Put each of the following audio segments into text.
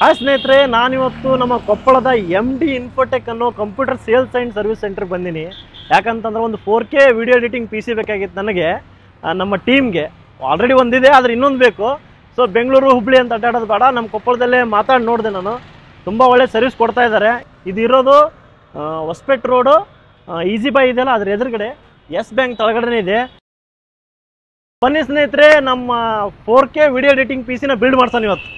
Hi ಸ್ನೇಹಿತರೆ, ನಾನಿವತ್ತು ನಮ್ಮ ಕೊಪ್ಪಳದ MD ಇನ್ಫೋಟೆಕ್ ಅನ್ನೋ ಕಂಪ್ಯೂಟರ್ ಸೇಲ್ಸ್ ಆ್ಯಂಡ್ ಸರ್ವಿಸ್ ಸೆಂಟ್ರಿಗೆ ಬಂದೀನಿ. ಯಾಕಂತಂದ್ರೆ ಒಂದು 4K ವಿಡಿಯೋ ಎಡಿಟಿಂಗ್ PC ಬೇಕಾಗಿತ್ತು ನನಗೆ, ನಮ್ಮ ಟೀಮ್ಗೆ. ಆಲ್ರೆಡಿ ಒಂದಿದೆ, ಆದರೆ ಇನ್ನೊಂದು ಬೇಕು. ಸೊ ಬೆಂಗಳೂರು ಹುಬ್ಳಿ ಅಂತ ಅಡ್ಡಾಡೋದು ಬೇಡ, ನಮ್ಮ ಕೊಪ್ಪಳದಲ್ಲೇ ಮಾತಾಡಿ ನೋಡಿದೆ ನಾನು. ತುಂಬ ಒಳ್ಳೆ ಸರ್ವಿಸ್ ಕೊಡ್ತಾ ಇದ್ದಾರೆ. ಇದಿರೋದು ಹೊಸಪೇಟೆ ರೋಡು, ಈಸಿ ಬೈ ಇದೆಯಲ್ಲ ಅದ್ರ ಎದುರುಗಡೆ, ಎಸ್ ಬ್ಯಾಂಕ್ ತಳಗಡೆ ಇದೆ. ಬನ್ನಿ ಸ್ನೇಹಿತರೆ, ನಮ್ಮ 4K video editing PC build ಮಾಡ್ತಾನೆ ಇವತ್ತು.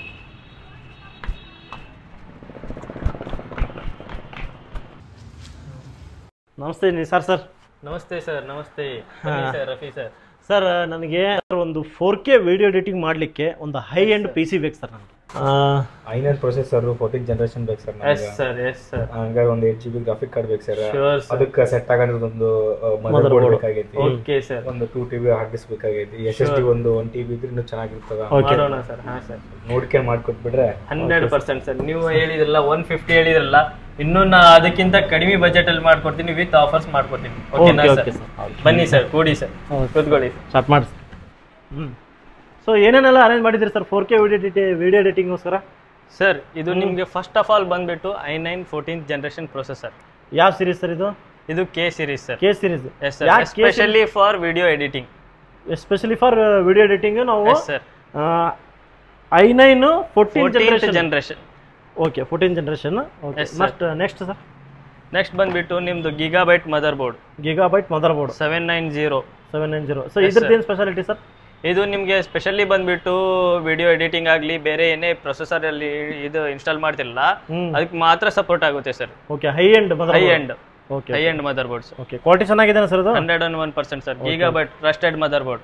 ನಮಸ್ತೆ ನಿಸಾರ್ ಸರ್. ನಮಸ್ತೆ ಸರ್. ನಮಸ್ತೆ ಸರ್. ರಫಿ ಸರ್. ಸರ್, ನನಗೆ ಒಂದು 4K ವಿಡಿಯೋ ಎಡಿಟಿಂಗ್ ಮಾಡಲಿಕ್ಕೆ ಒಂದು ಹೈ ಎಂಡ್ PC ಬೇಕು ಸರ್. ನನಗೆ i9 ಪ್ರೊಸೆಸರ್ 14th ಜನರೇಷನ್ ಬೇಕು sir. Yes sir. Yes sir. ಹಂಗಾಗಿ ಒಂದು 8GB ಗ್ರಾಫಿಕ್ ಕಾರ್ಡ್ ಬೇಕು ಸರ್. ಅದಕ್ಕೆ ಸೆಟ್ ಆಗೋದು ಒಂದು ಮದರ್ ಬೋರ್ಡ್ ಬೇಕಾಗೈತಿ. Okay sir. ಒಂದು 2TB ಹಾರ್ಡ್ ಡಿಸ್ಕ್ ಬೇಕಾಗೈತಿ. SSD ಒಂದು 1TB ಇದ್ರೆ ಇನ್ನೂ ಚೆನ್ನಾಗಿರ್ತದ. ಮಾಡೋಣ ಸರ್. ಹಾ ಸರ್, ನೋಡ್ಕೊಂಡು ಮಾಡ್ಕೊಟ್ಬಿಟ್ರೆ 100% ಸರ್. ನೀವು ಹೇಳಿದ್ರಲ್ಲ 150 ಹೇಳಿದ್ರಲ್ಲ, ಇನ್ನೂ ನಾ ಅದಕ್ಕಿಂತ ಕಡಿಮೆ ಬಜೆಟ್ ಅಲ್ಲಿ ಮಾಡ್ಕೊಡ್ತೀನಿ, ವಿತ್ ಆಫರ್ಸ್ ಮಾಡ್ಕೊಡ್ತೀನಿ. ಓಕೆನಾ ಸರ್? ಬನ್ನಿ ಸರ್, ಕೂಡಿ ಸರ್, ಕೂತ್ಕೊಳ್ಳಿ. ಸ್ಟಾರ್ಟ್ ಮಾಡಿ. ಸೊ ಏನೇನೆಲ್ಲ ಅರೇಂಜ್ ಮಾಡಿದ್ರಿ ಸರ್ 4K ವಿಡಿಯೋ ಎಡಿಟಿಂಗ್ಗೋಸ್ಕರ? ಸರ್, ಇದು ನಿಮಗೆ ಫಸ್ಟ್ ಆಫ್ ಆಲ್ ಬಂದ್ಬಿಟ್ಟು i9 14th ಜನರೇಷನ್ ಪ್ರೊಸೆಸರ್. ಯಾವ ಸೀರೀಸ್ ಸರ್ ಇದು? ಇದು K series sir. K series. Yes sir. Especially for video editing. Especially for video editing ನಾವು sir i9 14th generation. Okay, 14th generation. Okay, next sir? Next ಬಂದ್ಬಿಟ್ಟು ನಿಮ್ದು gigabyte mother board. 790. So ಇದ್ರದ್ದು ಏನು speciality sir? ಇದು ನಿಮಗೆ specially ಬಂದ್ಬಿಟ್ಟು video editing ಆಗಲಿ, ಬೇರೆ ಏನೇ ಪ್ರೊಸೆಸರ್ ಅಲ್ಲಿ ಇದು ಇನ್ಸ್ಟಾಲ್ ಮಾಡ್ತಿರಲ್ಲ, ಅದಕ್ಕೆ ಮಾತ್ರ ಸಪೋರ್ಟ್ ಆಗುತ್ತೆ sir. Okay, high end mother boards. Okay, quality ಚೆನ್ನಾಗಿದೆ ಸರ್ ಇದು? 101% sir. Gigabyte trusted mother board.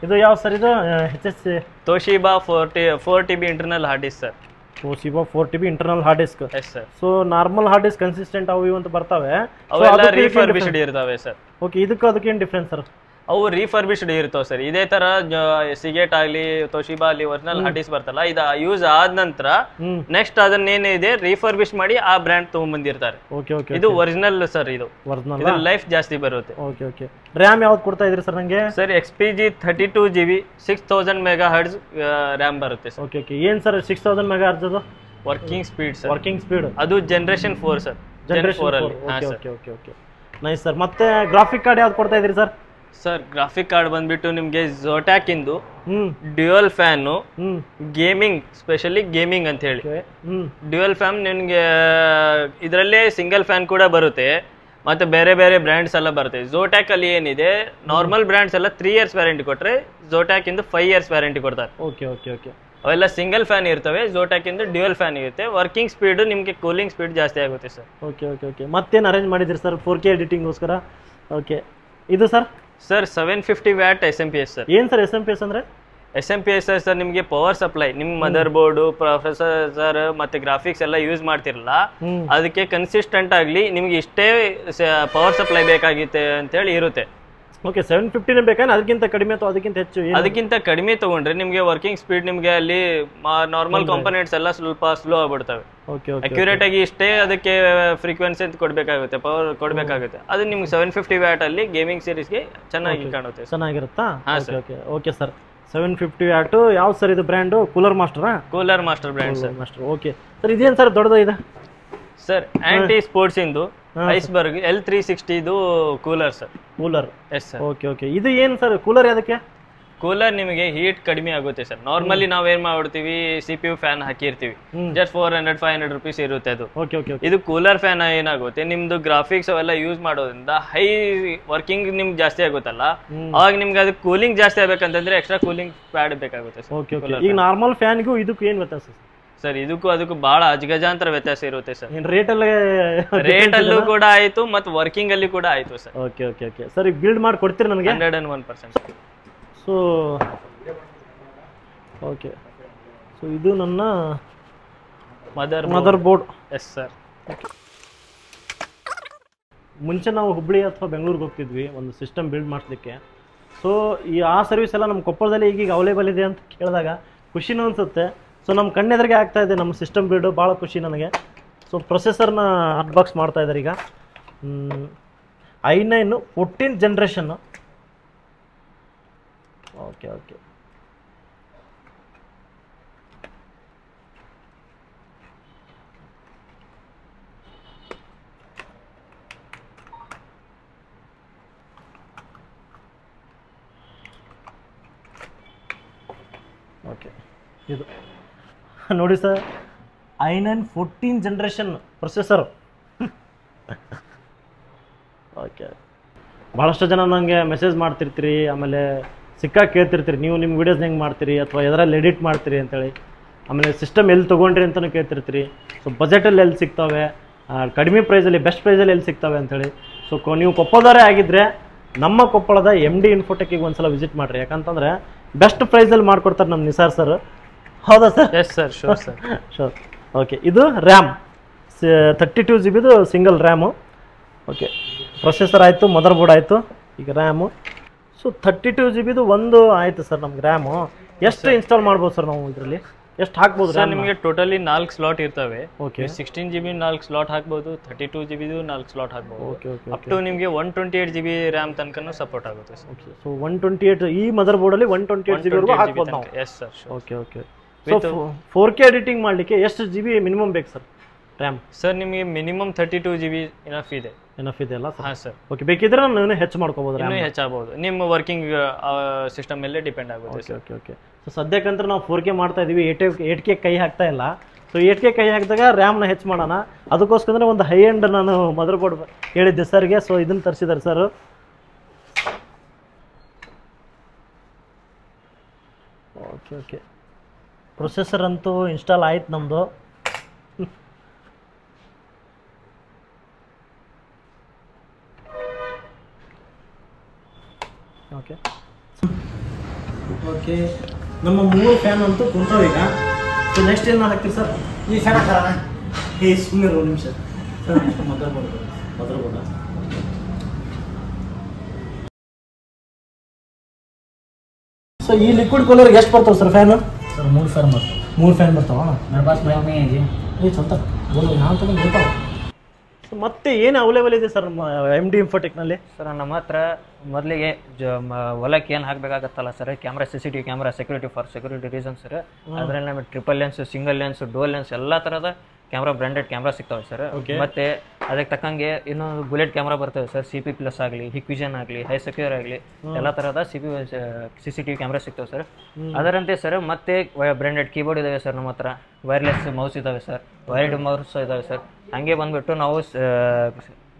ಇದು ಯಾವ ಸರ್? ಇದು HSC Toshiba 4TB internal hard disk sir. Toshiba 4TB internal hard disk. Yes sir. So normal hard disk consistent ಅವು ಇವು ಅಂತ ಬರ್ತವೆ, ಅವೆಲ್ಲ ರೀಫರ್ಬಿಶ್ಡ್ ಇರ್ತವೆ ಸರ್. ಓಕೆ, ಅದಕ್ಕೆ ಏನು ಡಿಫ್ರೆನ್ಸ್ ಸರ್? ಅವು ರೀಫರ್ಬಿಶ್ಡ್ ಇರ್ತಾವೆ ಸರ್. ಇದೇ ತರ ಸಿಗೇಟ್ ಆಗಲಿ, Toshiba ಅಲ್ಲಿ ಒರಿಜಿನಲ್ ಹಾರ್ಡ್ ಡಿಸ್ಕ್ ಬರ್ತಲ್ಲ, ಇದು ಯೂಸ್ ಆದ ನಂತರ ನೆಕ್ಸ್ಟ್ ಅದನ್ನೇನಿದೆ ರೀಫರ್ಬಿಶ್ ಮಾಡಿ ಆ ಬ್ರ್ಯಾಂಡ್ ತಗೊಂಡ್ಬಂದಿರ್ತಾರೆ. ಇದು ಒರಿಜಿನಲ್ ಸರ್. ಇದು ಲೈಫ್ ಜಾಸ್ತಿ ಬರುತ್ತೆ. ಓಕೆ. ರ್ಯಾಮ್ ಯಾವ್ದು ಕೊಡ್ತಾ ಇದ್ರಿ ಸರ್ ನಂಗೆ? Sir XPG 32GB 6000 MHz RAM ಬರುತ್ತೆ ಸರ್. ಓಕೆ. ಏನ್ ಸರ್ 6000 MHz ಅದು? Working speed sir. Working speed ಅದು ಜನರೇಷನ್ 4 ಸರ್. ಜನರೇಷನ್ 4 ಅಲ್ಲಿ. ಓಕೆ. Nice sir. ಮತ್ತೆ ಗ್ರಾಫಿಕ್ ಕಾರ್ಡ್ ಯಾವ್ದು ಕೊಡ್ತಾ ಇದ್ರಿ ಸರ್? ಸರ್, ಗ್ರಾಫಿಕ್ ಕಾರ್ಡ್ ಬಂದ್ಬಿಟ್ಟು ನಿಮ್ಗೆ Zotac ಇಂದು dual fan gaming, specially gaming ಅಂತ ಹೇಳಿ ಡ್ಯುಯಲ್ ಫ್ಯಾನ್. ನಿಮ್ಗೆ ಇದರಲ್ಲೇ ಸಿಂಗಲ್ ಫ್ಯಾನ್ ಕೂಡ ಬರುತ್ತೆ, ಮತ್ತೆ ಬೇರೆ ಬೇರೆ ಬ್ರ್ಯಾಂಡ್ಸ್ ಎಲ್ಲ ಬರುತ್ತೆ. Zotac ಅಲ್ಲಿ ಏನಿದೆ, ನಾರ್ಮಲ್ ಬ್ರ್ಯಾಂಡ್ಸ್ ಎಲ್ಲ 3 years ವ್ಯಾರಂಟಿ ಕೊಟ್ರೆ, Zotac ಇಂದು 5 years ವ್ಯಾರಂಟಿ ಕೊಡ್ತಾರೆ. ಓಕೆ. ಅವೆಲ್ಲ ಸಿಂಗಲ್ ಫ್ಯಾನ್ ಇರ್ತವೆ. Zotac ಇಂದ ಡ್ಯುಯಲ್ ಫ್ಯಾನ್ ಇರುತ್ತೆ. ವರ್ಕಿಂಗ್ ಸ್ಪೀಡ್ ನಿಮ್ಗೆ ಕೂಲಿಂಗ್ ಸ್ಪೀಡ್ ಜಾಸ್ತಿ ಆಗುತ್ತೆ ಸರ್. ಓಕೆ. ಮತ್ತೇನು ಅರೇಂಜ್ ಮಾಡಿದ್ರಿ ಸರ್ 4K ಎಡಿಟಿಂಗ್ಗೋಸ್ಕರ? ಓಕೆ. ಇದು sir? Sir 750 watt SMPS sir. ಏನ್ ಸರ್ SMPS ಅಂದ್ರೆ? SMPS ಸರ್ ನಿಮಗೆ ಪವರ್ ಸಪ್ಲೈ. ನಿಮ್ ಮದರ್ ಬೋರ್ಡ್, ಪ್ರೊಸೆಸರ್ ಮತ್ತೆ ಗ್ರಾಫಿಕ್ಸ್ ಎಲ್ಲ ಯೂಸ್ ಮಾಡ್ತಿರಲ್ಲ, ಅದಕ್ಕೆ ಕನ್ಸಿಸ್ಟೆಂಟ್ ಆಗ್ಲಿ ನಿಮ್ಗೆ ಇಷ್ಟೇ ಪವರ್ ಸಪ್ಲೈ ಬೇಕಾಗಿತ್ತೆ ಅಂತ ಹೇಳಿ ಇರುತ್ತೆ. ಓಕೆ, 750 ಬೇಕಾ? ಅದಕ್ಕಿಂತ ಕಡಿಮೆ ಅಥವಾ ಅದಕ್ಕಿಂತ ಹೆಚ್ಚು? ಅದಕ್ಕಿಂತ ಕಡಿಮೆ ತಗೊಂಡ್ರೆ ನಿಮ್ಗೆ ವರ್ಕಿಂಗ್ ಸ್ಪೀಡ್ ನಿಮ್ಗೆ ಅಲ್ಲಿ ನಾರ್ಮಲ್ ಕಾಂಪೋನೆಂಟ್ಸ್ ಎಲ್ಲ ಸ್ವಲ್ಪ ಸ್ಲೋ ಆಗ್ಬಿಡ್ತವೆ. ಅಕ್ಯುರೇಟ್ ಆಗಿ ಇಷ್ಟೇ ಅದಕ್ಕೆ ಫ್ರೀಕ್ವೆನ್ಸಿ ಅಂತ ಕೊಡ್ಬೇಕಾಗುತ್ತೆ, ಪವರ್ ಕೊಡ್ಬೇಕಾಗುತ್ತೆ. ಅದು ನಿಮ್ಗೆ 750 ವ್ಯಾಟ್ ಅಲ್ಲಿ ಗೇಮಿಂಗ್ ಸೀರೀಸ್ಗೆ ಚೆನ್ನಾಗಿ ಕಾಣುತ್ತೆ. ಚೆನ್ನಾಗಿರುತ್ತಾ? Okay sir. 750 ವ್ಯಾಟ್ ಯಾವ ಸರ್ ಇದು brand? Cooler master brand sir. Okay sir. ಇದೇನು ಸರ್ ದೊಡ್ಡದಿದೆ ಸರ್? ಆಂಟಿ ಸ್ಪೋರ್ಟ್ಸ್ ಇಂದು ಐಸ್ಬರ್ಗ್ L360 ಇದು cooler sir. Yes sir. Okay. ಇದು ಏನು ಸರ್ ಕೂಲರ್? ಅದಕ್ಕೆ ಕೂಲರ್ ನಿಮಗೆ ಹೀಟ್ ಕಡಿಮೆ ಆಗುತ್ತೆ ಸರ್. ನಾರ್ಮಲಿ ನಾವೇನ್ ಮಾಡ್ಬಿಡ್ತೀವಿ, CPU ಫ್ಯಾನ್ ಹಾಕಿರ್ತೀವಿ, ಜಸ್ಟ್ 400-500 rupees ಇರುತ್ತೆ ಅದು. ಇದು ಕೂಲರ್ ಫ್ಯಾನ್ ಏನಾಗುತ್ತೆ, ನಿಮ್ದು ಗ್ರಾಫಿಕ್ಸ್ ಅವೆಲ್ಲ ಯೂಸ್ ಮಾಡೋದ್ರಿಂದ ಹೈ ವರ್ಕಿಂಗ್ ನಿಮ್ಗೆ ಜಾಸ್ತಿ ಆಗುತ್ತಲ್ಲ, ಅವಾಗ ನಿಮ್ಗೆ ಅದು ಕೂಲಿಂಗ್ ಜಾಸ್ತಿ ಆಗ್ಬೇಕಂತಂದ್ರೆ ಎಕ್ಸ್ಟ್ರಾ ಕೂಲಿಂಗ್ ಪ್ಯಾಡ್ ಬೇಕಾಗುತ್ತೆ ಸರ್. ಈಗ ನಾರ್ಮಲ್ ಫ್ಯಾನ್ಗೂ ಇದಕ್ಕೂ ಏನು ವ್ಯತ್ಯಾಸ ಸರ್? ಅದಕ್ಕೂ ಬಹಳ ಅಜಗಜಾಂತರ ವ್ಯತ್ಯಾಸ ಇರುತ್ತೆ ಸರ್. ರೇಟಲ್ಲೂ ಕೂಡ ಆಯ್ತು, ಮತ್ತು ವರ್ಕಿಂಗ್ ಅಲ್ಲಿ ಕೂಡ ಆಯ್ತು ಸರ್. ಓಕೆ. ಸರ್, ಈಗ ಬಿಲ್ಡ್ ಮಾಡಿ ಕೊಡ್ತೀರಿ ನನಗೆ? 101%. ಸೊ ಇದು ನನ್ನ ಮದರ್ ಬೋರ್ಡ್. Yes sir. ಮುಂಚೆ ನಾವು ಹುಬ್ಳಿ ಅಥವಾ ಬೆಂಗಳೂರಿಗೆ ಹೋಗ್ತಿದ್ವಿ ಒಂದು ಸಿಸ್ಟಮ್ ಬಿಲ್ಡ್ ಮಾಡಿಸ್ಲಿಕ್ಕೆ. ಸೊ ಆ ಸರ್ವಿಸ್ ಎಲ್ಲ ನಮ್ಮ ಕೊಪ್ಪಳದಲ್ಲಿ ಈಗ ಅವೈಲೇಬಲ್ ಇದೆ ಅಂತ ಕೇಳಿದಾಗ ಖುಷಿನೂ ಅನಿಸುತ್ತೆ. ಸೊ ನಮ್ಮ ಕಣ್ಣೆದುರಿಗೆ ಆಗ್ತಾ ಇದೆ ನಮ್ಮ ಸಿಸ್ಟಮ್ ಬಿಲ್ಡು, ಭಾಳ ಖುಷಿ ನನಗೆ. ಸೊ ಪ್ರೊಸೆಸರ್ನ ಅನ್ಬಾಕ್ಸ್ ಮಾಡ್ತಾ ಇದ್ದಾರೆ ಈಗ. i9 14th generation. ಓಕೆ. ಇದು ನೋಡಿ sir i9 14 generation processor. Okay, ಭಾಳಷ್ಟು ಜನ ನನಗೆ ಮೆಸೇಜ್ ಮಾಡ್ತಿರ್ತೀರಿ, ಆಮೇಲೆ ಕೇಳ್ತಿರ್ತೀರಿ ನೀವು ನಿಮ್ಮ ವೀಡಿಯೋಸ್ ಹೆಂಗೆ ಮಾಡ್ತೀರಿ ಅಥವಾ ಎದರಲ್ಲಿ ಎಡಿಟ್ ಮಾಡ್ತೀರಿ ಅಂತೇಳಿ. ಆಮೇಲೆ ಸಿಸ್ಟಮ್ ಎಲ್ಲಿ ತೊಗೊಂಡ್ರಿ ಅಂತಲೂ ಕೇಳ್ತಿರ್ತೀರಿ. ಸೊ ಬಜೆಟಲ್ಲಿ ಎಲ್ಲಿ ಸಿಗ್ತವೆ, ಕಡಿಮೆ ಪ್ರೈಸಲ್ಲಿ ಬೆಸ್ಟ್ ಪ್ರೈಸಲ್ಲಿ ಎಲ್ಲಿ ಸಿಗ್ತವೆ ಅಂತೇಳಿ. ಸೊ ನೀವು ಕೊಪ್ಪಳದವರೇ ಆಗಿದ್ದರೆ ನಮ್ಮ ಕೊಪ್ಪಳದ MD ಇನ್ಫೋಟೆಕ್ಕಿಗೆ ಒಂದ್ಸಲ ವಿಸಿಟ್ ಮಾಡಿರಿ. ಯಾಕಂತಂದರೆ ಬೆಸ್ಟ್ ಪ್ರೈಸಲ್ಲಿ ಮಾಡಿಕೊಡ್ತಾರೆ ನಮ್ಮ ನಿಸಾರ್ ಸರ್. ಹೌದಾ sir? Yes sir, sure sir. Sure. Okay, ಇದು RAM 32 GB single RAM. Okay, processor ಆಯಿತು, ಮದರ್ ಬೋರ್ಡ್ ಆಯಿತು, ಈಗ ರ್ಯಾಮು. ಸೊ 32 GB ಒಂದು ಆಯಿತು ಸರ್ ನಮ್ಗೆ ರ್ಯಾಮು. ಎಷ್ಟು ಇನ್ಸ್ಟಾಲ್ ಮಾಡ್ಬೋದು ಸರ್ ನಾವು ಇದರಲ್ಲಿ, ಎಷ್ಟು ಹಾಕ್ಬೋದು ಸರ್? ನಿಮಗೆ ಟೋಟಲಿ 4 ಸ್ಲಾಟ್ ಇರ್ತವೆ. ಓಕೆ, 16 GB 4 ಸ್ಲಾಟ್ ಹಾಕ್ಬೋದು, 32 GB 4 ಸ್ಲಾಟ್ ಹಾಕ್ಬೋದು. ಓಕೆ ಓಕೆ, ಅಪ್ ಟು ನಿಮಗೆ 128 GB ರ್ಯಾಮ್ ತನಕನೂ ಸಪೋರ್ಟ್ ಆಗುತ್ತೆ ಸರ್. ಓಕೆ, ಸೊ 128 ಈ ಮದರ್ ಬೋರ್ಡಲ್ಲಿ 128 GB ವರೆಗೂ ಹಾಕ್ಬೋದು ನಾವು. Yes sir. Okay okay. So 4K editing ಮಾಡಲಿಕ್ಕೆ ಎಷ್ಟು GB ಮಿನಿಮಮ್ ಬೇಕು ಸರ್ ರ್ಯಾಮ್? ಸರ್ ನಿಮಗೆ ಮಿನಿಮಮ್ 32 GB ಇನಫ್ ಇದೆ. ಎನಫ್ ಇದೆ ಅಲ್ಲ? ಹಾಂ ಸರ್. ಓಕೆ, ಬೇಕಿದ್ರೆ ನಾನು ಇನ್ನೂ ಹೆಚ್ಚು ಮಾಡ್ಕೋಬೋದು, ಇನ್ನೂ ಹೆಚ್ಚಾಗಬಹುದು. ನಿಮ್ಮ ವರ್ಕಿಂಗ್ ಸಿಸ್ಟಮ್ ಮೇಲೆ ಡಿಪೆಂಡ್ ಆಗುತ್ತೆ. Okay okay okay. ಸೊ ಸದ್ಯಕ್ಕಂದ್ರೆ ನಾವು 4K ಮಾಡ್ತಾ ಇದ್ದೀವಿ, 8K ಕೈ ಹಾಕ್ತಾ ಇಲ್ಲ. ಸೊ 8K ಕೈ ಹಾಕಿದಾಗ ರ್ಯಾಮ್ನ ಹೆಚ್ಚು ಮಾಡೋಣ. ಅದಕ್ಕೋಸ್ಕರ ಒಂದು ಹೈ ಎಂಡ್ ನಾನು ಮದರ್ ಬೋರ್ಡ್ ಹೇಳಿದ್ದೆ ಸರ್ಗೆ. ಸೊ ಇದನ್ನು ತರಿಸಿದ್ದಾರೆ ಸರ್. ಓಕೆ ಓಕೆ, ಪ್ರೊಸೆಸರ್ ಅಂತೂ ಇನ್ಸ್ಟಾಲ್ ಆಯ್ತು ನಮ್ಮದು. ಓಕೆ ಓಕೆ, ನಮ್ಮ 3 ಫ್ಯಾನ್ ಅಂತೂ ಕುಂತಾವ ಈಗ. ಸೊ ನೆಕ್ಸ್ಟ್ ಏನು ಹಾಕ್ತೀವಿ ಸರ್? ಈ ಫ್ಯಾನ್ ಹಾಕೋಣ. ಸುಮ್ಮನೆ ಒಂದು ನಿಮಿಷ ಸರ್, ಮದರ್ ಬೋರ್ಡ. ಸೊ ಈ ಲಿಕ್ವಿಡ್ ಕೂಲರ್ಗೆ ಎಷ್ಟು ಬರ್ತಾವೆ ಸರ್ ಫ್ಯಾನು? ಸರ್ 3 ಫ್ಯಾನ್ ಬರ್ತಾವೆ. 3 ಫ್ಯಾನ್ ಬರ್ತಾವ? मेरे पास में है जी. ಈ ಸ್ವಂತ ಬೋಲು ಯಾವ ತಗೊಂಡು ಬರ್ತಾವೆ. ಸೊ ಮತ್ತೆ ಏನು ಅವೈಲೇಬಲ್ ಇದೆ ಸರ್ MD ಇನ್ಫೋಟೆಕ್ನಲ್ಲಿ? ಸರ್ ನಮ್ಮ ಹತ್ರ ಮೊದಲಿಗೆ ಹೊಲಕ್ಕೆ ಏನು ಹಾಕಬೇಕಾಗತ್ತಲ್ಲ sir, camera, CCTV camera, security reason sir. ಅದರಲ್ಲಿ ನಮಗೆ triple lens, single lens, dual lens ಎಲ್ಲ ಥರದ ಕ್ಯಾಮ್ರಾ, ಬ್ರ್ಯಾಂಡೆಡ್ ಕ್ಯಾಮ್ರಾ ಸಿಗ್ತಾವೆ ಸರ್. ಮತ್ತೆ ಅದಕ್ಕೆ ತಕ್ಕಂಗೆ ಇನ್ನೊಂದು ಬುಲೆಟ್ ಕ್ಯಾಮ್ರಾ ಬರ್ತವೆ ಸರ್. CP+ ಆಗಲಿ, ಹಿಕ್ವಿಷನ್ ಆಗಲಿ, ಹೈ ಸೆಕ್ಯೂರ್ ಆಗಲಿ ಎಲ್ಲ ಥರದ CCTV ಕ್ಯಾಮ್ರಾ ಸಿಗ್ತವೆ ಸರ್. ಅದರಂತೆ ಸರ್ ಮತ್ತೆ ಬ್ರ್ಯಾಂಡೆಡ್ ಕೀಬೋರ್ಡ್ ಇದಾವೆ ಸರ್ ನಮ್ಮ ಹತ್ರ. ವೈರ್ಲೆಸ್ ಮೌಸ್ ಇದಾವೆ ಸರ್, ವೈರ್ಡ್ ಮೌಸ್ ಇದಾವೆ ಸರ್. ಹಂಗೆ ಬಂದುಬಿಟ್ಟು ನಾವು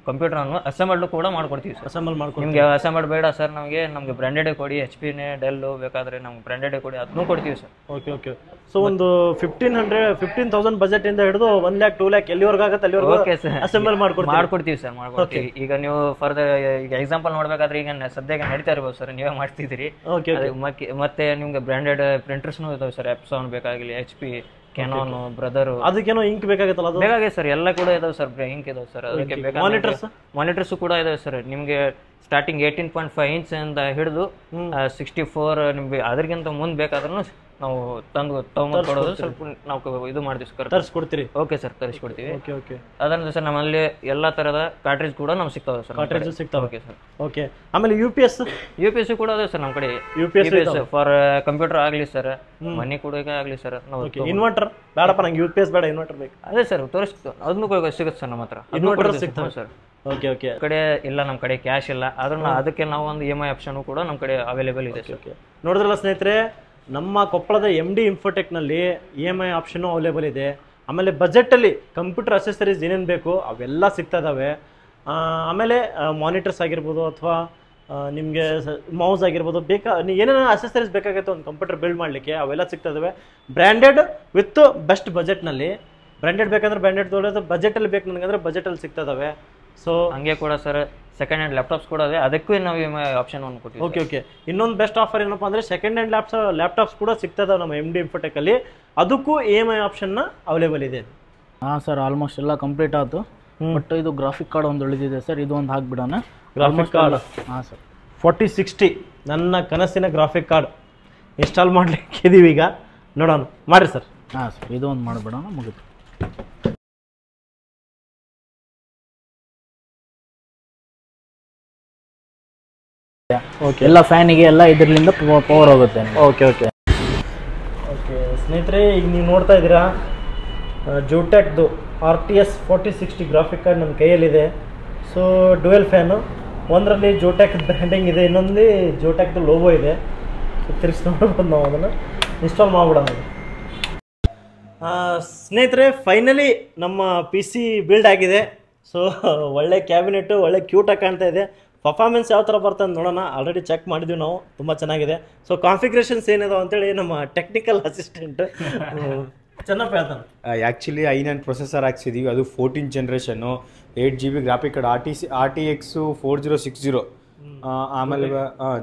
ಕಂಪ್ಯೂಟರನ್ನು ಅಸೆಂಬಲ್ಡ್ ಕೂಡ ಮಾಡ್ಕೊಡ್ತೀವಿ ಸರ್. ಅಸೆಂಬಲ್ ಮಾಡ್ಕೊಂಡು ನಿಮಗೆ ಅಸೆಂಬಲ್ಡ್ ಬೇಡ ಸರ್, ನಮಗೆ ಬ್ರ್ಯಾಂಡೆಡೇ ಕೊಡಿ, HP-ನೇ, ಡೆಲ್ಲು ಬೇಕಾದರೆ ನಮ್ಗೆ ಬ್ರ್ಯಾಂಡೆಡೇ ಕೊಡಿ, ಅದನ್ನೂ ಕೊಡ್ತೀವಿ ಸರ್. Okay okay. ಸೊ ಒಂದು 15,000 ಬಜೆಟಿಂದ ಹಿಡಿದು 1 lakh 2 lakh ಎಲ್ಲಿವರೆಗೂ ಆಗುತ್ತೆ ಅಲ್ಲಿವರೆಗೂ ಓಕೆ ಸರ್, ಅಸೆಂಬಲ್ ಮಾಡ್ಕೊಡ್ತೀವಿ ಸರ್, ಮಾಡ್ಕೊಡ್ತೀವಿ. ಈಗ ನೀವು ಫರ್ದರ್ ಈಗ ಎಕ್ಸಾಂಪಲ್ ನೋಡ್ಬೇಕಾದ್ರೆ ಈಗ ಸದ್ಯಕ್ಕೆ ನಡೀತಾ ಇರ್ಬೋದು ಸರ್, ನೀವೇ ಮಾಡ್ತಿದ್ದೀರಿ. ಓಕೆ. ಮತ್ತೆ ನಿಮ್ಗೆ ಬ್ರ್ಯಾಂಡೆಡ್ ಪ್ರಿಂಟರ್ಸ್ನೂ ಇದಾವೆ ಸರ್. Epson ಬೇಕಾಗಲಿ, HP, Canon, ಬ್ರದರ್. ಅದಕ್ಕೇನೋ ಇಂಕ್ ಬೇಕಾಗುತ್ತಲ್ಲ ಅದು? ಬೇಕಾಗಿದೆ ಸರ್, ಎಲ್ಲ ಕೂಡ ಇದಾವೆ ಸರ್, ಇಂಕ್ ಇದಾವೆ ಸರ್. ಅದಕ್ಕೆ ಮಾನಿಟರ್ಸ್ ಕೂಡ ಇದಾವೆ ಸರ್. ನಿಮಗೆ ಸ್ಟಾರ್ಟಿಂಗ್ 18.5 ಇಂಚ್ ಇಂದ ಹಿಡಿದು 64 ನಿಮ್ಗೆ ಅದಕ್ಕಿಂತ ಮುಂದೆ ಬೇಕಾದ್ರೂ ನಾವು ತಗೊಂಡ್ಕೊಡೋದು ಸ್ವಲ್ಪ ನಾವು ಇದು ಮಾಡ್ತೀವಿ ಸರ್, ತರಿಸ್ಕೊಡ್ತೀರಿ? ಓಕೆ ಸರ್, ತರಿಸ್ಕೊಡ್ತೀವಿ. Okay okay. ಅದರಿಂದ ಸರ್ ನಮ್ಮಲ್ಲಿ ಎಲ್ಲ ತರದ ಕಾರ್ಟ್ರಿಜ್ ಕೂಡ ನಮ್ಗೆ ಸಿಗ್ತಾವೆ ಸರ್. ಕಾರ್ಟ್ರಿಜ್ ಸಿಗ್ತಾವೆ? Okay sir. ಓಕೆ. ಆಮೇಲೆ UPS ಕೂಡ ಅದೇ ಸರ್ ನಮ್ಮ ಕಡೆ. UPS ಫಾರ್ ಕಂಪ್ಯೂಟರ್ ಆಗಲಿ ಸರ್, ಮನಿ ಕೂಡ ಆಗಲಿ ಸರ್. ನಾವು ಇನ್ವರ್ಟರ್ ಬೇಡಪ್ಪ, ನಂಗೆ UPS ಬೇಡ, ಇನ್ವರ್ಟರ್ ಬೇಕು. ಅದೇ ಸರ್, ಅದನ್ನು ಸಿಗುತ್ತೆ ಸರ್ ನಮ್ಮ ಹತ್ರ. ಇನ್ವರ್ಟರ್ ಸಿಗ್ತಾವೆ ಸರ್? Okay okay. ಕಡೆ ಇಲ್ಲ, ನಮ್ಮ ಕಡೆ ಕ್ಯಾಶ್ ಇಲ್ಲ, ಆದ್ರೂ ಅದಕ್ಕೆ ನಾವು ಒಂದು EMI ಆಪ್ಷನ್ ಕೂಡ ನಮ್ಮ ಕಡೆ ಅವೈಲೇಬಲ್ ಇದೆ ಸರ್. ನೋಡಿದ್ರಲ್ಲ ಸ್ನೇಹಿತರೆ, ನಮ್ಮ ಕೊಪ್ಪಳದ MD ಇನ್ಫೋಟೆಕ್ನಲ್ಲಿ EMI ಆಪ್ಷನ್ನು ಅವೈಲೇಬಲ್ ಇದೆ. ಆಮೇಲೆ ಬಜೆಟಲ್ಲಿ ಕಂಪ್ಯೂಟರ್ ಅಸೆಸರೀಸ್ ಏನೇನು ಬೇಕು ಅವೆಲ್ಲ ಸಿಗ್ತಾ ಇದ್ದಾವೆ. ಆಮೇಲೆ ಮಾನಿಟರ್ಸ್ ಆಗಿರ್ಬೋದು ಅಥವಾ ನಿಮಗೆ ಮೌಸ್ ಆಗಿರ್ಬೋದು, ಏನೇನು ಅಸೆಸರೀಸ್ ಬೇಕಾಗುತ್ತೆ ಒಂದು ಕಂಪ್ಯೂಟರ್ ಬಿಲ್ಡ್ ಮಾಡಲಿಕ್ಕೆ ಅವೆಲ್ಲ ಸಿಗ್ತಾ ಇದ್ದಾವೆ. ಬ್ರ್ಯಾಂಡೆಡ್ ವಿತ್ ಬೆಸ್ಟ್ ಬಜೆಟ್ನಲ್ಲಿ. ಬ್ರ್ಯಾಂಡೆಡ್ ಬೇಕಂದ್ರೆ ಬ್ರ್ಯಾಂಡೆಡ್ ತೊಗೊಳ್ಳೋದು, ಬಜೆಟಲ್ಲಿ ಬೇಕು ನನಗಂದ್ರೆ ಬಜೆಟಲ್ಲಿ ಸಿಗ್ತಾ ಇದ್ದಾವೆ. ಸೊ ಹಂಗೆ ಕೂಡ ಸರ್ ಸೆಕೆಂಡ್ ಹ್ಯಾಂಡ್ ಲ್ಯಾಪ್ಟಾಪ್ಸ್ ಕೂಡ ಇದೆ, ಅದಕ್ಕೂ ನಾವು EMI ಆಪ್ಷನ್ ಒಂದು ಕೊಡ್ತೀವಿ. Okay okay. ಇನ್ನೊಂದು ಬೆಸ್ಟ್ ಆಫರ್ ಏನಪ್ಪ ಅಂದರೆ ಸೆಕೆಂಡ್ ಹ್ಯಾಂಡ್ ಲ್ಯಾಪ್ಟಾಪ್ಸ್ ಕೂಡ ಸಿಗ್ತಾ ಇದಾವೆ ನಮ್ಮ MD ಇನ್ಫೋಟೆಕಲ್ಲಿ, ಅದಕ್ಕೂ EMI ಆಪ್ಷನ್ನ ಅವೈಲೇಬಲ್ ಇದೆ. ಹಾಂ ಸರ್, ಆಲ್ಮೋಸ್ಟ್ ಎಲ್ಲ ಕಂಪ್ಲೀಟ್ ಆಯಿತು. ಬಟ್ ಇದು ಗ್ರಾಫಿಕ್ ಕಾರ್ಡ್ ಒಂದು ಉಳಿದಿದೆ ಸರ್, ಇದು ಒಂದು ಹಾಕ್ಬಿಡೋಣ. Graphic card? ಹಾಂ ಸರ್, 4060 ನನ್ನ ಕನಸಿನ ಗ್ರಾಫಿಕ್ ಕಾರ್ಡ್ ಇನ್ಸ್ಟಾಲ್ ಮಾಡಲಿಕ್ಕೆ ಇದೀವಿ ಈಗ. ನೋಡೋಣ, ಮಾಡಿರಿ ಸರ್. ಹಾಂ ಸರ್, ಇದು ಒಂದು ಮಾಡಿಬಿಡೋಣ, ಮುಗಿತು. ಓಕೆ, ಎಲ್ಲ ಫ್ಯಾನಿಗೆ ಎಲ್ಲ ಇದರಿಂದ ಪವರ್ ಹೋಗುತ್ತೆ. Okay okay okay. ಸ್ನೇಹಿತರೆ, ಈಗ ನೀವು ನೋಡ್ತಾ ಇದ್ದೀರಾ ಜೋಟೆಕ್ದು RTS 4060 ಗ್ರಾಫಿಕ್ ಕಾರ್ಡ್ ನಮ್ಮ ಕೈಯಲ್ಲಿದೆ. ಸೊ ಡುವೆಲ್ ಫ್ಯಾನು, ಒಂದರಲ್ಲಿ ಜೋಟೆಕ್ ಬ್ರ್ಯಾಂಡಿಂಗ್ ಇದೆ, ಇನ್ನೊಂದು ಜೋಟೆಕ್ದು ಲೋಗೋ ಇದೆ. ಸೊ ತಿರ್ಗಿಸಿ ನೋಡ್ಬೋದು ನಾವು ಅದನ್ನು ಇನ್ಸ್ಟಾಲ್ ಮಾಡ್ಬಿಡೋಣ. ಸ್ನೇಹಿತರೆ ಫೈನಲಿ ನಮ್ಮ ಪಿ ಸಿ ಬಿಲ್ಡ್ ಆಗಿದೆ. ಸೊ ಒಳ್ಳೆ ಕ್ಯಾಬಿನೆಟ್ಟು, ಒಳ್ಳೆ ಕ್ಯೂಟಾಗಿ ಕಾಣ್ತಾ ಇದೆ. ಪರ್ಫಾರ್ಮೆನ್ಸ್ ಯಾವ ಥರ ಬರ್ತದೆ ನೋಡೋಣ. ಆಲ್ರೆಡಿ ಚೆಕ್ ಮಾಡಿದ್ವಿ ನಾವು, ತುಂಬ ಚೆನ್ನಾಗಿದೆ. ಸೊ ಕಾನ್ಫಿಗ್ರೇಷನ್ಸ್ ಏನಿದಾವೆ ಅಂತೇಳಿ ನಮ್ಮ ಟೆಕ್ನಿಕಲ್ ಅಸಿಸ್ಟೆಂಟ್ ಚೆನ್ನಾಗಿ ಹೇಳ್ತಾನೆ. ಆ್ಯಕ್ಚುಲಿ i9 ಪ್ರೊಸೆಸರ್ ಹಾಕ್ಸಿದ್ದೀವಿ, ಅದು 14th generation, 8GB graphic card RTX 4060. ಆಮೇಲೆ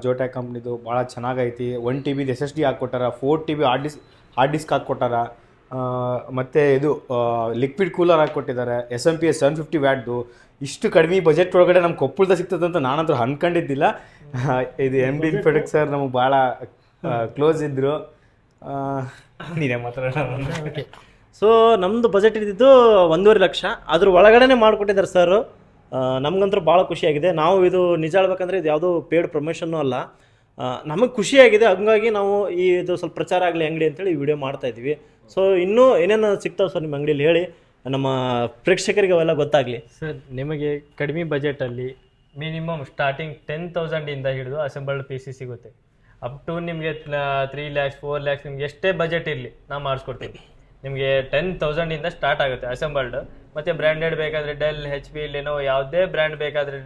ಜೋಟ್ಯಾಕ್ ಕಂಪ್ನಿದು ಭಾಳ ಚೆನ್ನಾಗೈತಿ. 1 TB SSD ಹಾಕ್ಕೊಟ್ಟಾರ, 4 TB ಹಾರ್ಡ್ ಡಿಸ್ಕ್ ಹಾಕ್ಕೊಟ್ಟಾರ. ಮತ್ತು ಇದು ಲಿಕ್ವಿಡ್ ಕೂಲರ್ ಹಾಕ್ಕೊಟ್ಟಿದ್ದಾರೆ, SMPS 750 ವ್ಯಾಟ್ದು. ಇಷ್ಟು ಕಡಿಮೆ ಬಜೆಟ್ ಒಳಗಡೆ ನಮ್ಮ ಕೊಪ್ಪಳದ ಸಿಗ್ತದೆ ಅಂತ ನಾನಂತೂ ಅನ್ಕೊಂಡಿದ್ದಿಲ್ಲ. ಇದು MD ಇನ್ಫೋಟೆಕ್ ಸರ್ ನಮಗೆ ಭಾಳ ಕ್ಲೋಸ್ ಇದ್ದರು. ನೀನೇ ಮಾತಾಡೋಣ. ಸೊ ನಮ್ಮದು ಬಜೆಟ್ ಇದ್ದಿದ್ದು 1.5 ಲಕ್ಷ, ಅದ್ರ ಒಳಗಡೆ ಮಾಡಿಕೊಟ್ಟಿದ್ದಾರೆ ಸರ್. ನಮಗಂತೂ ಭಾಳ ಖುಷಿಯಾಗಿದೆ. ನಾವು ಇದು ನಿಜ ಹೇಳ್ಬೇಕಂದ್ರೆ ಇದು ಯಾವುದೋ ಪೇಯ್ಡ್ ಪ್ರಮೋಷನ್ನು ಅಲ್ಲ, ನಮಗೆ ಖುಷಿಯಾಗಿದೆ. ಹಂಗಾಗಿ ನಾವು ಇದು ಸ್ವಲ್ಪ ಪ್ರಚಾರ ಆಗಲಿ ಅಂಗಡಿ ಅಂತೇಳಿ ವಿಡಿಯೋ ಮಾಡ್ತಾಯಿದ್ವಿ. ಸೊ ಇನ್ನೂ ಏನೇನು ಸಿಗ್ತಾವೆ ಸರ್ ನಿಮ್ಮ ಅಂಗಡಿಯಲ್ಲಿ ಹೇಳಿ, ನಮ್ಮ ಪ್ರೇಕ್ಷಕರಿಗೆ ಅವೆಲ್ಲ ಗೊತ್ತಾಗಲಿ. ಸರ್ ನಿಮಗೆ ಕಡಿಮೆ ಬಜೆಟಲ್ಲಿ ಮಿನಿಮಮ್ ಸ್ಟಾರ್ಟಿಂಗ್ 10,000 ಹಿಡಿದು ಅಸೆಂಬಲ್ಡ್ ಪಿ ಸಿ ಸಿಗುತ್ತೆ. ಅಪ್ ಟು ನಿಮಗೆ 3 lakhs 4 lakhs ನಿಮ್ಗೆ ಎಷ್ಟೇ ಬಜೆಟ್ ಇರಲಿ ನಾವು ಮಾಡಿಸ್ಕೊಡ್ತೀವಿ. ನಿಮಗೆ 10,000 ಸ್ಟಾರ್ಟ್ ಆಗುತ್ತೆ ಅಸೆಂಬಲ್ಡ್. ಮತ್ತು ಬ್ರ್ಯಾಂಡೆಡ್ ಬೇಕಾದರೆ ಡೆಲ್, HP, ಲೆನೋ ಯಾವುದೇ ಬ್ರ್ಯಾಂಡ್ ಬೇಕಾದರೆ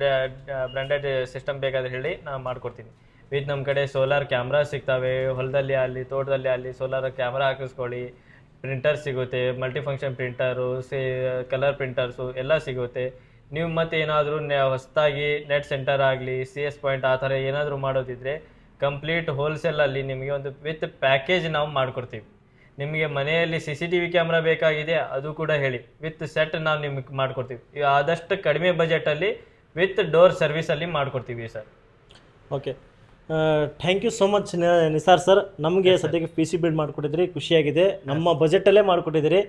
ಬ್ರ್ಯಾಂಡೆಡ್ ಸಿಸ್ಟಮ್ ಬೇಕಾದರೆ ಹೇಳಿ ನಾನು ಮಾಡ್ಕೊಡ್ತೀನಿ. ವಿತ್ ನಮ್ಮ ಕಡೆ ಸೋಲಾರ್ ಕ್ಯಾಮ್ರಾ ಸಿಗ್ತವೆ. ಹೊಲದಲ್ಲಿ ಆಗಲಿ ತೋಟದಲ್ಲಿ ಆಗಲಿ ಸೋಲಾರ್ ಕ್ಯಾಮ್ರಾ ಹಾಕಿಸ್ಕೊಳ್ಳಿ. ಪ್ರಿಂಟರ್ ಸಿಗುತ್ತೆ, ಮಲ್ಟಿಫಂಕ್ಷನ್ ಪ್ರಿಂಟರು, ಕಲರ್ ಪ್ರಿಂಟರ್ಸು ಎಲ್ಲ ಸಿಗುತ್ತೆ. ನೀವು ಮತ್ತೆ ಏನಾದರೂ ಹೊಸದಾಗಿ ನೆಟ್ ಸೆಂಟರ್ ಆಗಲಿ CS ಪಾಯಿಂಟ್ ಆ ಥರ ಏನಾದರೂ ಮಾಡೋದಿದ್ರೆ ಕಂಪ್ಲೀಟ್ ಹೋಲ್ಸೇಲಲ್ಲಿ ನಿಮಗೆ ಒಂದು ವಿತ್ ಪ್ಯಾಕೇಜ್ ನಾವು ಮಾಡಿಕೊಡ್ತೀವಿ. ನಿಮಗೆ ಮನೆಯಲ್ಲಿ CCTV ಕ್ಯಾಮ್ರಾ ಬೇಕಾಗಿದೆ ಅದು ಕೂಡ ಹೇಳಿ, ವಿತ್ ಸೆಟ್ ನಾವು ನಿಮಗೆ ಮಾಡಿಕೊಡ್ತೀವಿ. ಆದಷ್ಟು ಕಡಿಮೆ ಬಜೆಟಲ್ಲಿ ವಿತ್ ಡೋರ್ ಸರ್ವಿಸಲ್ಲಿ ಮಾಡಿಕೊಡ್ತೀವಿ sir. Okay, thank you so much Nisar sir. ನಮಗೆ ಸದ್ಯಕ್ಕೆ ಪಿ ಸಿ ಬಿಲ್ಡ್ ಮಾಡಿಕೊಟ್ಟಿದ್ರಿ, ಖುಷಿಯಾಗಿದೆ. ನಮ್ಮ ಬಜೆಟಲ್ಲೇ ಮಾಡಿಕೊಟ್ಟಿದ್ರಿ,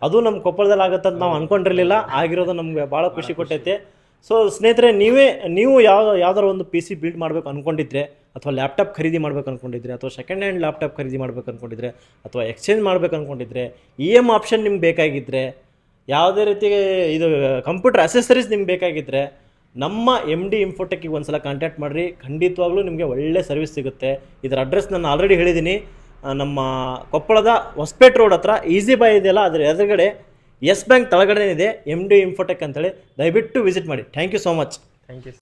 ಅದು ನಮ್ಮ ಕೊಪ್ಪಳದಲ್ಲಿ ಆಗುತ್ತೆ ಅಂತ ನಾವು ಅಂದ್ಕೊಂಡಿರಲಿಲ್ಲ. ಆಗಿರೋದು ನಮಗೆ ಭಾಳ ಖುಷಿ ಕೊಟ್ಟೈತೆ. ಸೊ ಸ್ನೇಹಿತರೆ, ನೀವು ಯಾವ್ದಾರು ಒಂದು ಪಿ ಸಿ ಬಿಲ್ಡ್ ಮಾಡಬೇಕು ಅಂದ್ಕೊಂಡಿದ್ರೆ, ಅಥವಾ ಲ್ಯಾಪ್ಟಾಪ್ ಖರೀದಿ ಮಾಡ್ಬೇಕು ಅಂದ್ಕೊಂಡಿದ್ರೆ, ಅಥವಾ ಸೆಕೆಂಡ್ ಹ್ಯಾಂಡ್ ಲ್ಯಾಪ್ಟಾಪ್ ಖರೀದಿ ಮಾಡ್ಬೇಕು ಅಂದ್ಕೊಂಡಿದ್ರೆ, ಅಥವಾ ಎಕ್ಸ್ಚೇಂಜ್ ಮಾಡ್ಬೇಕು ಅಂದ್ಕೊಂಡಿದ್ರೆ, EM ಆಪ್ಷನ್ ನಿಮ್ಗೆ ಬೇಕಾಗಿದ್ದರೆ, ಯಾವುದೇ ರೀತಿ ಇದು ಕಂಪ್ಯೂಟರ್ ಅಸೆಸರೀಸ್ ನಿಮ್ಗೆ ಬೇಕಾಗಿದ್ದರೆ ನಮ್ಮ MD ಇನ್ಫೋಟೆಕ್ಕಿಗೆ ಒಂದ್ಸಲ ಕಾಂಟ್ಯಾಕ್ಟ್ ಮಾಡಿರಿ. ಖಂಡಿತವಾಗ್ಲೂ ನಿಮಗೆ ಒಳ್ಳೆ ಸರ್ವಿಸ್ ಸಿಗುತ್ತೆ. ಇದರ ಅಡ್ರೆಸ್ ನಾನು ಆಲ್ರೆಡಿ ಹೇಳಿದ್ದೀನಿ. ನಮ್ಮ ಕೊಪ್ಪಳದ ಹೊಸಪೇಟೆ ರೋಡ್ ಹತ್ರ ಈಸಿ ಬಾಯ್ ಇದೆಯಲ್ಲ, ಅದರ ಎದುರುಗಡೆ ಎಸ್ ಬ್ಯಾಂಕ್ ತಳಗಡೆ ಇದೆ MD ಇನ್ಫೋಟೆಕ್ ಅಂತೇಳಿ. ದಯವಿಟ್ಟು ವಿಸಿಟ್ ಮಾಡಿ. Thank you so much. Thank you.